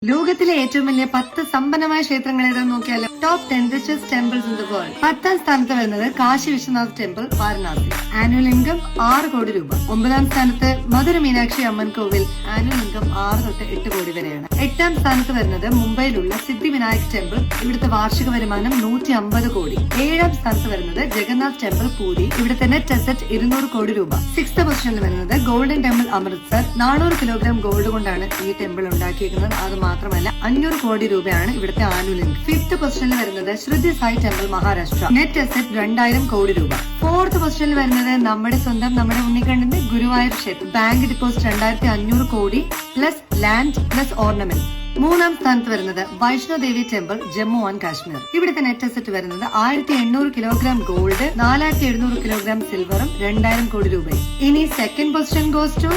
ലോകത്തിലെ ഏറ്റവും വലിയ 10 സമ്പന്നമായ ക്ഷേത്രങ്ങൾ ഏതെന്ന് നോക്കിയാലോ. Top 10 richest temples in the world. 10ാം സ്ഥാനത്ത് വരുന്നത് Kashi Vishwanath temple, Varanasi. Annual income 6 crore രൂപ. 9ാം സ്ഥാനത്ത് മധുര മീനാക്ഷി അമ്മൻ കോവിൽ. ആനുവൽ ഇൻകം 6 തൊട്ട് 8 കോടി വരെയാണ്. 8ാം സ്ഥാനത്ത് വരുന്നത് മുംബൈയിലുള്ള സിദ്ധി വിനായക് ടെമ്പിൾ. ഇവിടുത്തെ വാർഷിക വരുമാനം 150 കോടി. 7ാം സ്ഥാനത്ത് വരുന്നത് ജഗന്നാഥ് ടെമ്പിൾ, പൂരി. ഇവിടുത്തെ നെറ്റ് അസറ്റ് 200 കോടി രൂപ. 6th പൊസിഷനിൽ വരുന്നത് golden temple, Amritsar. 400 kilogram gold കൊണ്ടാണ് ഈ ടെമ്പിൾ ഉണ്ടാക്കിയിരിക്കുന്നത്. അത് മാത്രമല്ല 500 കോടി രൂപയാണ് ഇവിടുത്തെ ആനുവൽ ഇൻകം. 5th പൊസിഷനിൽ വരുന്നത് Shirdi Sai temple, Maharashtra. Net asset 2000 കോടി രൂപ. 4th പൊസിഷനിൽ വരുന്നത് നമ്മുടെ സ്വന്തം നമ്മുടെ ഉണ്ണിക്കണ്ണന്റെ ഗുരുവായൂർ ക്ഷേത്രം. ബാങ്ക് ഡെപ്പോസിറ്റ് 2500 കോടി പ്ലസ് ലാൻഡ് പ്ലസ് ഓർണമെന്റ്. 3ാം സ്ഥാനത്ത് വരുന്നത് വൈഷ്ണോദേവി ടെമ്പിൾ, ജമ്മു ആൻഡ് കാശ്മീർ. ഇവിടുത്തെ നെറ്റ് അസറ്റ് വരുന്നത് 1800 കിലോഗ്രാം ഗോൾഡ്, 4700 കിലോഗ്രാം സിൽവറും 2000 കോടി രൂപയും. ഇനി second position goes to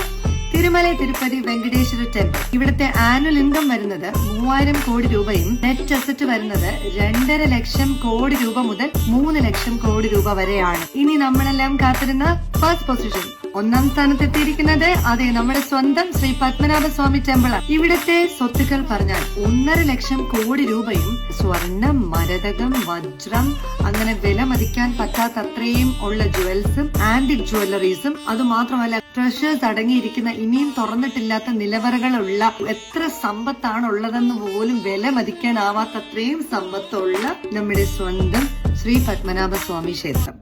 Tirumala Tirupati Venkateswara temple. ഇവിടുത്തെ ആനുവൽ ഇൻകം വരുന്നത് 3000 കോടി രൂപയും നെറ്റ് അസറ്റ് വരുന്നത് 2.5 ലക്ഷം കോടി രൂപ മുതൽ 3 ലക്ഷം കോടി രൂപ വരെയാണ്. ഇനി നമ്മളെല്ലാം കാത്തിരുന്ന ഫസ്റ്റ് പൊസിഷൻ 1ാം സ്ഥാനത്ത് എത്തിയിരിക്കുന്നത് അതെ നമ്മുടെ സ്വന്തം ശ്രീ പത്മനാഭ സ്വാമി ടെമ്പിൾ ആണ്. ഇവിടുത്തെ സ്വത്തുക്കൾ പറഞ്ഞാൽ 1.5 ലക്ഷം കോടി രൂപയും സ്വർണം, മരതകം, വജ്രം, അങ്ങനെ വില മതിക്കാൻ പറ്റാത്തത്രയും ഉള്ള ജുവൽസും ആന്റിക് ജ്വല്ലറീസും, അതുമാത്രമല്ല ട്രഷേഴ്സ് അടങ്ങിയിരിക്കുന്ന ഇനിയും തുറന്നിട്ടില്ലാത്ത നിലവറകളുള്ള എത്ര സമ്പത്താണ് ഉള്ളതെന്ന് പോലും വില മതിക്കാനാവാത്തത്രയും സമ്പത്തുള്ള നമ്മുടെ സ്വന്തം ശ്രീ പത്മനാഭ സ്വാമി ക്ഷേത്രം.